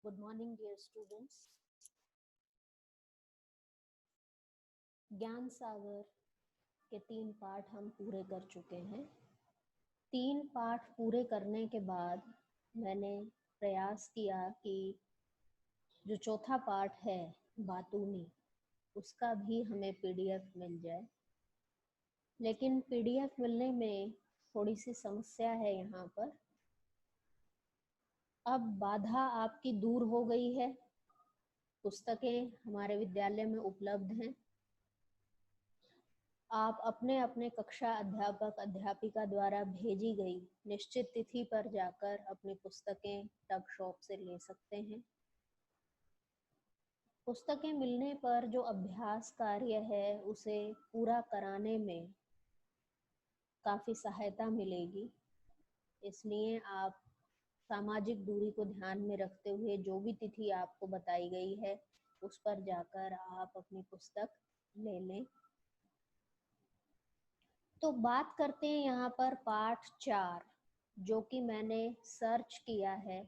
Good morning, dear students. ज्ञान सागर के 3 पाठ हम पूरे कर चुके हैं। 3 पाठ पूरे करने के बाद मैंने प्रयास किया कि जो चौथा पाठ है बातूनी, उसका भी हमें पीडीएफ मिल जाए, लेकिन पीडीएफ मिलने में थोड़ी सी समस्या है यहाँ पर। अब बाधा आपकी दूर हो गई है, पुस्तकें हमारे विद्यालय में उपलब्ध हैं। आप अपने अपने कक्षा अध्यापक अध्यापिका द्वारा भेजी गई निश्चित तिथि पर जाकर अपनी पुस्तकें टग शॉप से ले सकते हैं। पुस्तकें मिलने पर जो अभ्यास कार्य है उसे पूरा कराने में काफ़ी सहायता मिलेगी, इसलिए आप सामाजिक दूरी को ध्यान में रखते हुए जो भी तिथि आपको बताई गई है उस पर जाकर आप अपनी पुस्तक ले लें। तो बात करते हैं यहाँ पर पाठ 4, जो कि मैंने सर्च किया है।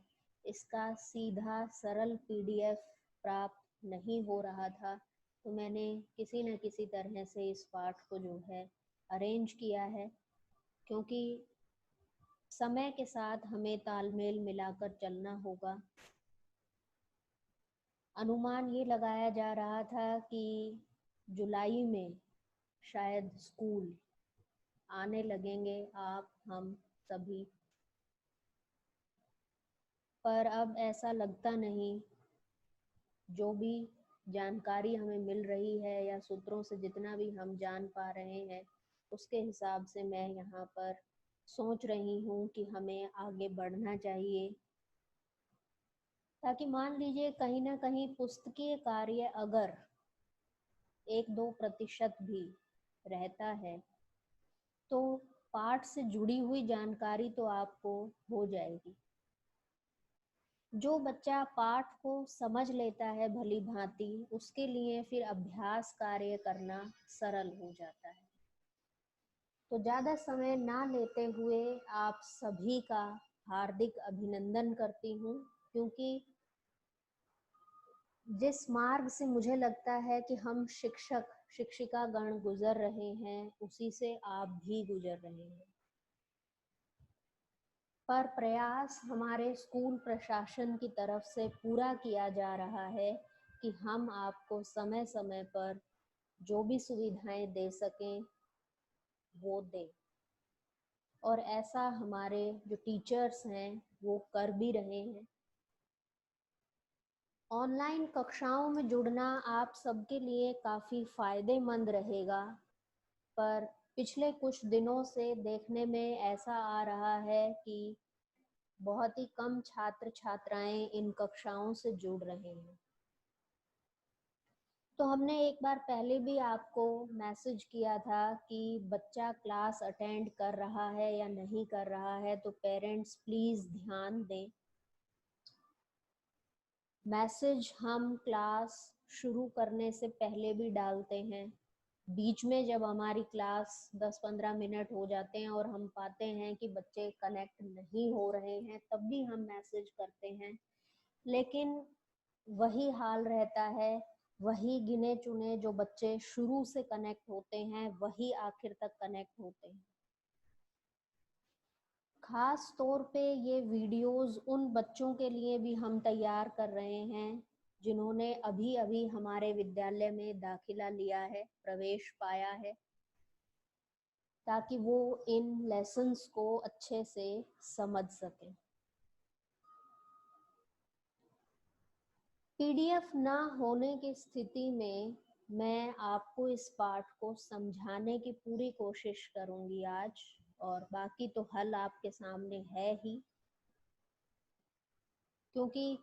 इसका सीधा सरल पीडीएफ प्राप्त नहीं हो रहा था, तो मैंने किसी न किसी तरह से इस पाठ को जो है अरेंज किया है, क्योंकि समय के साथ हमें तालमेल मिलाकर चलना होगा। अनुमान ये लगाया जा रहा था कि जुलाई में शायद स्कूल आने लगेंगे आप हम सभी, पर अब ऐसा लगता नहीं। जो भी जानकारी हमें मिल रही है या सूत्रों से जितना भी हम जान पा रहे हैं, उसके हिसाब से मैं यहाँ पर सोच रही हूँ कि हमें आगे बढ़ना चाहिए, ताकि मान लीजिए कहीं ना कहीं पुस्तकीय कार्य अगर 1-2% भी रहता है तो पाठ से जुड़ी हुई जानकारी तो आपको हो जाएगी। जो बच्चा पाठ को समझ लेता है भली भांति, उसके लिए फिर अभ्यास कार्य करना सरल हो जाता है। तो ज़्यादा समय ना लेते हुए आप सभी का हार्दिक अभिनंदन करती हूँ, क्योंकि जिस मार्ग से मुझे लगता है कि हम शिक्षक शिक्षिका गण गुजर रहे हैं, उसी से आप भी गुजर रहे हैं। पर प्रयास हमारे स्कूल प्रशासन की तरफ से पूरा किया जा रहा है कि हम आपको समय समय पर जो भी सुविधाएं दे सकें वो दें, और ऐसा हमारे जो टीचर्स हैं वो कर भी रहे हैं। ऑनलाइन कक्षाओं में जुड़ना आप सबके लिए काफ़ी फ़ायदेमंद रहेगा, पर पिछले कुछ दिनों से देखने में ऐसा आ रहा है कि बहुत ही कम छात्र छात्राएं इन कक्षाओं से जुड़ रहे हैं। तो हमने एक बार पहले भी आपको मैसेज किया था कि बच्चा क्लास अटेंड कर रहा है या नहीं कर रहा है, तो पेरेंट्स प्लीज़ ध्यान दें। मैसेज हम क्लास शुरू करने से पहले भी डालते हैं, बीच में जब हमारी क्लास 10-15 मिनट हो जाते हैं और हम पाते हैं कि बच्चे कनेक्ट नहीं हो रहे हैं, तब भी हम मैसेज करते हैं। लेकिन वही हाल रहता है, वही गिने चुने जो बच्चे शुरू से कनेक्ट होते हैं वही आखिर तक कनेक्ट होते हैं। खास तौर पे ये वीडियोस उन बच्चों के लिए भी हम तैयार कर रहे हैं जिन्होंने अभी अभी हमारे विद्यालय में दाखिला लिया है, प्रवेश पाया है, ताकि वो इन लेसन्स को अच्छे से समझ सकें। पीडीएफ ना होने की स्थिति में मैं आपको इस पाठ को समझाने की पूरी कोशिश करूंगी आज, और बाकी तो हल आपके सामने है ही, क्योंकि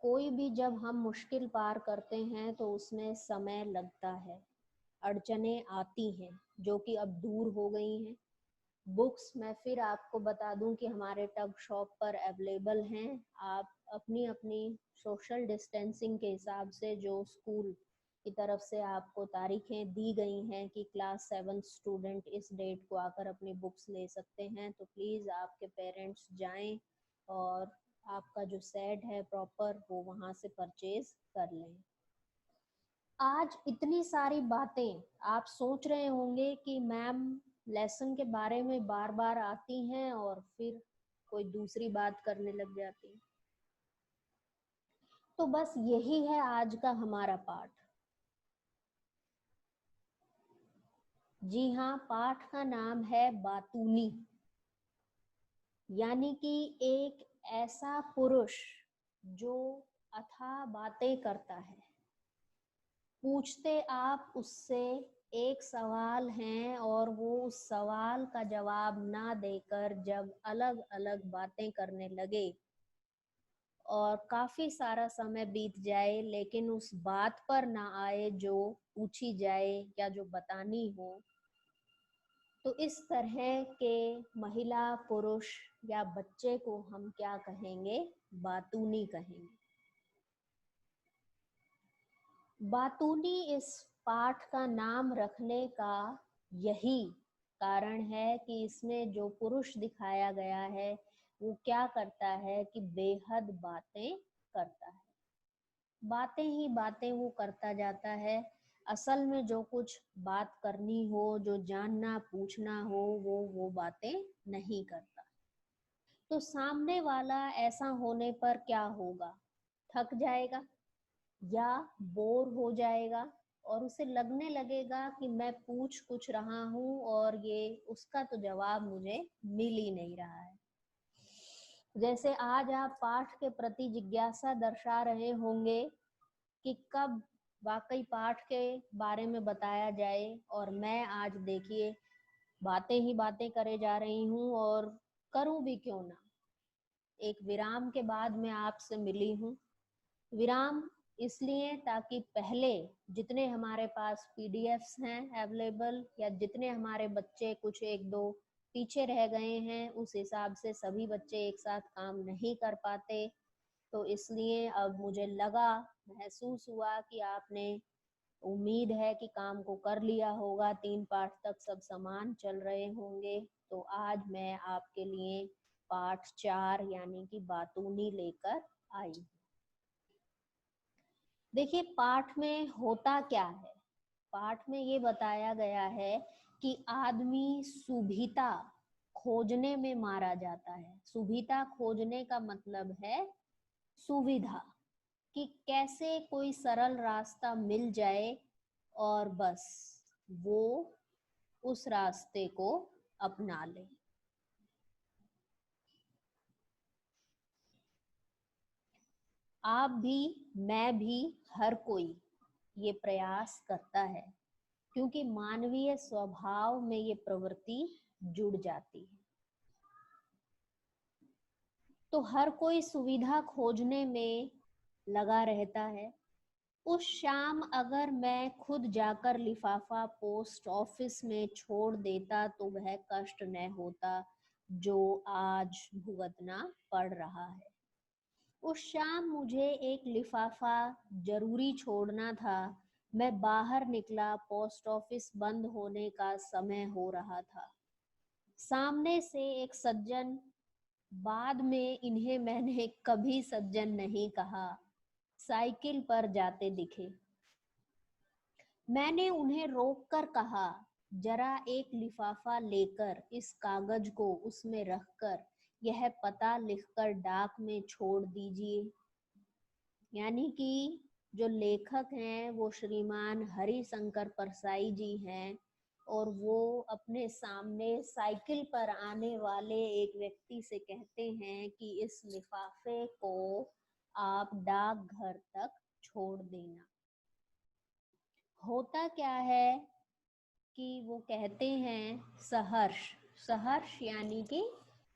कोई भी जब हम मुश्किल पार करते हैं तो उसमें समय लगता है, अड़चनें आती हैं जो कि अब दूर हो गई हैं। बुक्स मैं फिर आपको बता दूं कि हमारे टग शॉप पर अवेलेबल हैं। आप अपनी अपनी सोशल डिस्टेंसिंग के हिसाब से जो स्कूल की तरफ से आपको तारीखें दी गई हैं कि क्लास 7 स्टूडेंट इस डेट को आकर अपनी बुक्स ले सकते हैं, तो प्लीज़ आपके पेरेंट्स जाएं और आपका जो सेट है प्रॉपर वो वहां से परचेज कर लें। आज इतनी सारी बातें आप सोच रहे होंगे कि मैम लेसन के बारे में बार बार आती हैं और फिर कोई दूसरी बात करने लग जाती हैं। तो बस यही है आज का हमारा पाठ। जी हाँ, पाठ का नाम है बातूनी, यानी कि एक ऐसा पुरुष जो अथाह बातें करता है। पूछते आप उससे एक सवाल हैं और वो उस सवाल का जवाब ना देकर जब अलग अलग बातें करने लगे और काफी सारा समय बीत जाए लेकिन उस बात पर ना आए जो पूछी जाए या जो बतानी हो, तो इस तरह के महिला, पुरुष या बच्चे को हम क्या कहेंगे? बातूनी कहेंगे। बातूनी इस पाठ का नाम रखने का यही कारण है कि इसमें जो पुरुष दिखाया गया है वो क्या करता है कि बेहद बातें करता है। बातें ही बातें वो करता जाता है। असल में जो कुछ बात करनी हो, जो जानना पूछना हो, वो बातें नहीं करता। तो सामने वाला ऐसा होने पर क्या होगा? थक जाएगा या बोर हो जाएगा और उसे लगने लगेगा कि मैं पूछ कुछ रहा हूँ और ये उसका तो जवाब मुझे मिल ही नहीं रहा है। जैसे आज आप पाठ के प्रति जिज्ञासा दर्शा रहे होंगे कि कब वाकई पाठ के बारे में बताया जाए, और मैं आज देखिए बातें ही बातें करे जा रही हूँ और करूँ भी क्यों ना। एक विराम के बाद मैं आपसे मिली हूँ। विराम इसलिए ताकि पहले जितने हमारे पास पीडीएफ्स हैं अवेलेबल या जितने हमारे बच्चे कुछ एक दो पीछे रह गए हैं उस हिसाब से सभी बच्चे एक साथ काम नहीं कर पाते, तो इसलिए अब मुझे लगा, महसूस हुआ कि आपने, उम्मीद है कि काम को कर लिया होगा, 3 पाठ तक सब समान चल रहे होंगे। तो आज मैं आपके लिए पाठ 4 यानी कि बातूनी लेकर आई। देखिए पाठ में होता क्या है? पाठ में ये बताया गया है कि आदमी सुभिता खोजने में मारा जाता है। सुभिता खोजने का मतलब है सुविधा, कि कैसे कोई सरल रास्ता मिल जाए और बस वो उस रास्ते को अपना ले। आप भी, मैं भी, हर कोई ये प्रयास करता है क्योंकि मानवीय स्वभाव में ये प्रवृत्ति जुड़ जाती है। तो हर कोई सुविधा खोजने में लगा रहता है। उस शाम अगर मैं खुद जाकर लिफाफा पोस्ट ऑफिस में छोड़ देता तो वह कष्ट न होता जो आज भुगतना पड़ रहा है। उस शाम मुझे एक लिफाफा जरूरी छोड़ना था। मैं बाहर निकला, पोस्ट ऑफिस बंद होने का समय हो रहा था। सामने से एक सज्जन, बाद में इन्हें मैंने कभी सज्जन नहीं कहा, साइकिल पर जाते दिखे। मैंने उन्हें रोककर कहा, जरा एक लिफाफा लेकर इस कागज को उसमें रखकर यह पता लिखकर डाक में छोड़ दीजिए। यानी कि जो लेखक हैं वो श्रीमान हरिशंकर परसाई जी हैं और वो अपने सामने साइकिल पर आने वाले एक व्यक्ति से कहते हैं कि इस लिफाफे को आप डाकघर तक छोड़ देना। होता क्या है कि वो कहते हैं सहर्ष, सहर्ष यानी कि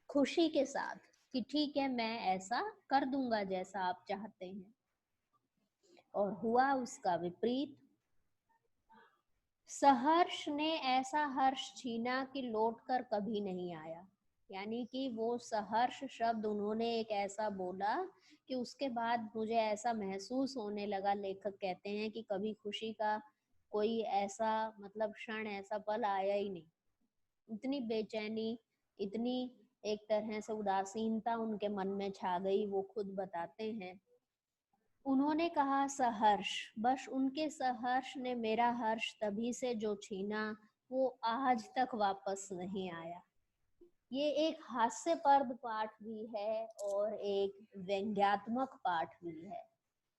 खुशी के साथ, कि ठीक है मैं ऐसा कर दूंगा जैसा आप चाहते हैं। और हुआ उसका विपरीत। सहर्ष ने ऐसा हर्ष छीना कि लौटकर कभी नहीं आया। यानी कि वो सहर्ष शब्द उन्होंने एक ऐसा बोला कि उसके बाद मुझे ऐसा महसूस होने लगा, लेखक कहते हैं कि कभी खुशी का कोई ऐसा मतलब क्षण, ऐसा पल आया ही नहीं। इतनी बेचैनी, इतनी एक तरह से उदासीनता उनके मन में छा गई, वो खुद बताते हैं। उन्होंने कहा सहर्ष, बस उनके सहर्ष ने मेरा हर्ष तभी से जो छीना वो आज तक वापस नहीं आया। ये एक हास्यप्रद पाठ भी है और एक व्यंग्यात्मक पाठ भी है,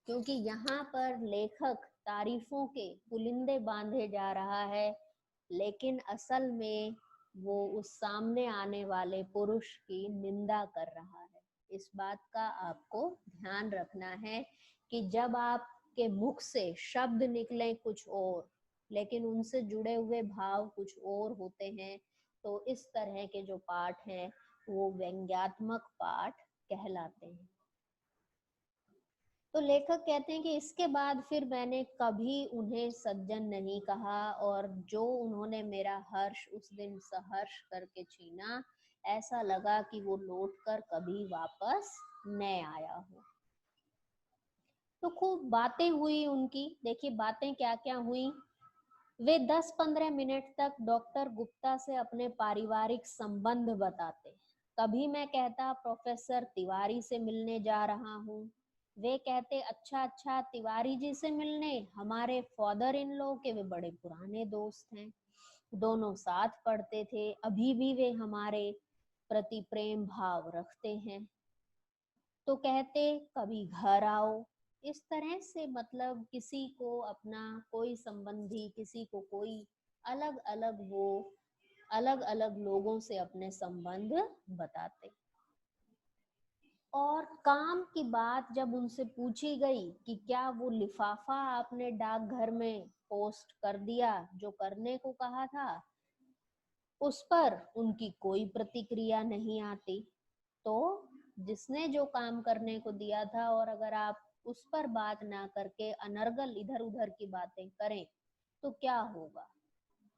क्योंकि यहाँ पर लेखक तारीफों के पुलिंदे बांधे जा रहा है, लेकिन असल में वो उस सामने आने वाले पुरुष की निंदा कर रहा है। इस बात का आपको ध्यान रखना है कि जब आपके मुख से शब्द निकले कुछ और, लेकिन उनसे जुड़े हुए भाव कुछ और होते हैं, तो इस तरह के जो पाठ हैं वो व्यंग्यात्मक पाठ कहलाते हैं। तो लेखक कहते हैं कि इसके बाद फिर मैंने कभी उन्हें सज्जन नहीं कहा, और जो उन्होंने मेरा हर्ष उस दिन सहर्ष करके छीना, ऐसा लगा कि वो लौटकर कभी वापस न आया हो। तो खूब बातें हुई उनकी। देखिए बातें क्या क्या हुई। वे 10-15 मिनट तक डॉक्टर गुप्ता से अपने पारिवारिक संबंध बताते। कभी मैं कहता प्रोफेसर तिवारी से मिलने जा रहा हूँ, वे कहते अच्छा अच्छा तिवारी जी से मिलने, हमारे फादर इन लॉ के वे बड़े पुराने दोस्त हैं, दोनों साथ पढ़ते थे, अभी भी वे हमारे प्रति प्रेम भाव रखते हैं। तो कहते कभी घर आओ। इस तरह से मतलब किसी को अपना कोई संबंधी, किसी को कोई अलग अलग, वो अलग अलग लोगों से अपने संबंध बताते। और काम की बात जब उनसे पूछी गई कि क्या वो लिफाफा आपने डाकघर में पोस्ट कर दिया जो करने को कहा था, उस पर उनकी कोई प्रतिक्रिया नहीं आती। तो जिसने जो काम करने को दिया था, और अगर आप उस पर बात ना करके अनर्गल इधर उधर की बातें करें तो क्या होगा?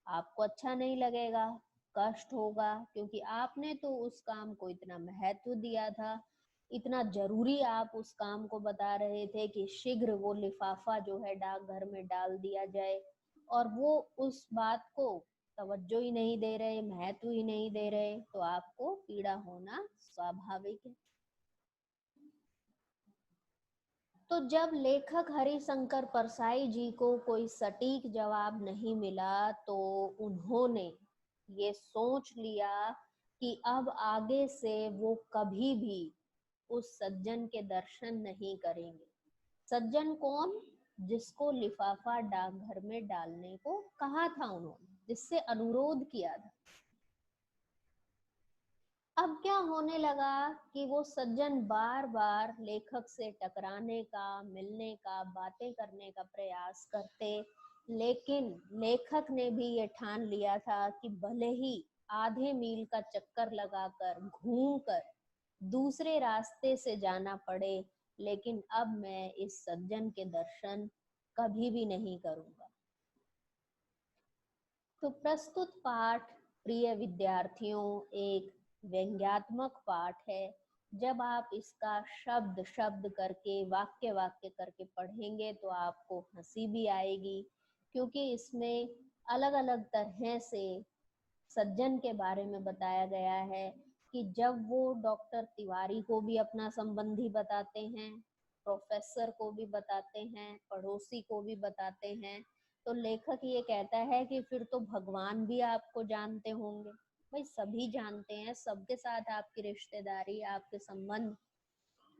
आपको अच्छा नहीं लगेगा, कष्ट होगा, क्योंकि आपने तो उस काम को इतना महत्व दिया था, इतना जरूरी आप उस काम को बता रहे थे कि शीघ्र वो लिफाफा जो है डाकघर में डाल दिया जाए, और वो उस बात को तवज्जो ही नहीं दे रहे, महत्व ही नहीं दे रहे, तो आपको पीड़ा होना स्वाभाविक है। तो जब लेखक हरिशंकर परसाई जी को कोई सटीक जवाब नहीं मिला, तो उन्होंने ये सोच लिया कि अब आगे से वो कभी भी उस सज्जन के दर्शन नहीं करेंगे। सज्जन कौन? जिसको लिफाफा डाकघर में डालने को कहा था उन्होंने, जिससे अनुरोध किया था। अब क्या होने लगा कि वो सज्जन बार बार लेखक से टकराने का, मिलने का, बातें करने का प्रयास करते, लेकिन लेखक ने भी ये ठान लिया था कि भले ही आधे मील का चक्कर लगाकर, घूमकर, दूसरे रास्ते से जाना पड़े, लेकिन अब मैं इस सज्जन के दर्शन कभी भी नहीं करूंगा। तो प्रस्तुत पाठ प्रिय विद्यार्थियों एक व्यंग्यात्मक पाठ है। जब आप इसका शब्द शब्द करके, वाक्य वाक्य करके पढ़ेंगे तो आपको हंसी भी आएगी, क्योंकि इसमें अलग अलग तरह से सज्जन के बारे में बताया गया है कि जब वो डॉक्टर तिवारी को भी अपना संबंधी बताते हैं, प्रोफेसर को भी बताते हैं, पड़ोसी को भी बताते हैं, तो लेखक ये कहता है कि फिर तो भगवान भी आपको जानते होंगे। भाई सभी जानते हैं, सबके साथ आपकी रिश्तेदारी, आपके संबंध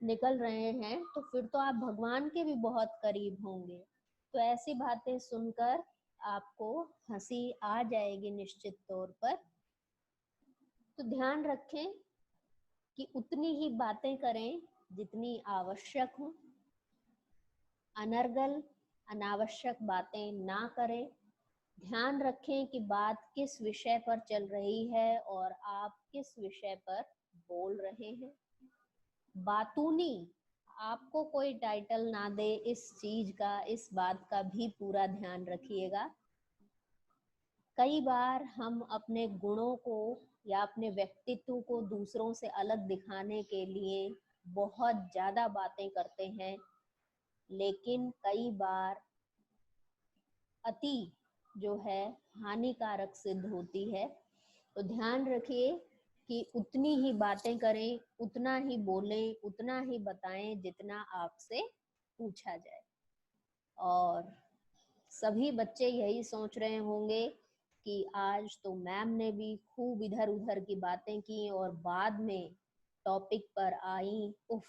निकल रहे हैं, तो फिर तो आप भगवान के भी बहुत करीब होंगे। तो ऐसी बातें सुनकर आपको हंसी आ जाएगी निश्चित तौर पर। तो ध्यान रखें कि उतनी ही बातें करें जितनी आवश्यक हो, अनर्गल अनावश्यक बातें ना करें। ध्यान रखें कि बात किस विषय पर चल रही है और आप किस विषय पर बोल रहे हैं। बातूनी आपको कोई टाइटल ना दे इस चीज का, इस बात का भी पूरा ध्यान रखिएगा। कई बार हम अपने गुणों को या अपने व्यक्तित्व को दूसरों से अलग दिखाने के लिए बहुत ज्यादा बातें करते हैं, लेकिन कई बार अति जो है हानिकारक सिद्ध होती है। तो ध्यान रखिए कि उतनी ही बातें करें, उतना ही बोलें, उतना ही बताएं जितना आपसे पूछा जाए। और सभी बच्चे यही सोच रहे होंगे कि आज तो मैम ने भी खूब इधर उधर की बातें की और बाद में टॉपिक पर आई, उफ।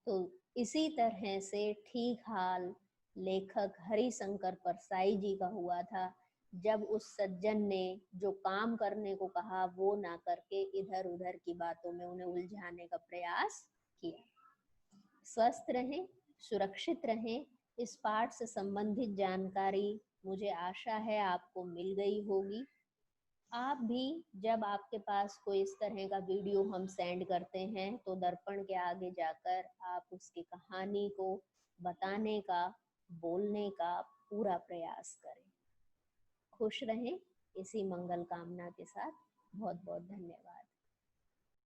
तो इसी तरह से ठीक हाल लेखक हरिशंकर परसाई जी का हुआ था, जब उस सज्जन ने जो काम करने को कहा वो ना करके इधर उधर की बातों में उन्हें उलझाने का प्रयास किया। स्वस्थ रहें, सुरक्षित रहें। इस पाठ से संबंधित जानकारी मुझे आशा है आपको मिल गई होगी। आप भी जब आपके पास कोई इस तरह का वीडियो हम सेंड करते हैं तो दर्पण के आगे जाकर आप उसकी कहानी को बताने का, बोलने का पूरा प्रयास करें। खुश रहें, इसी मंगल कामना के साथ बहुत बहुत धन्यवाद।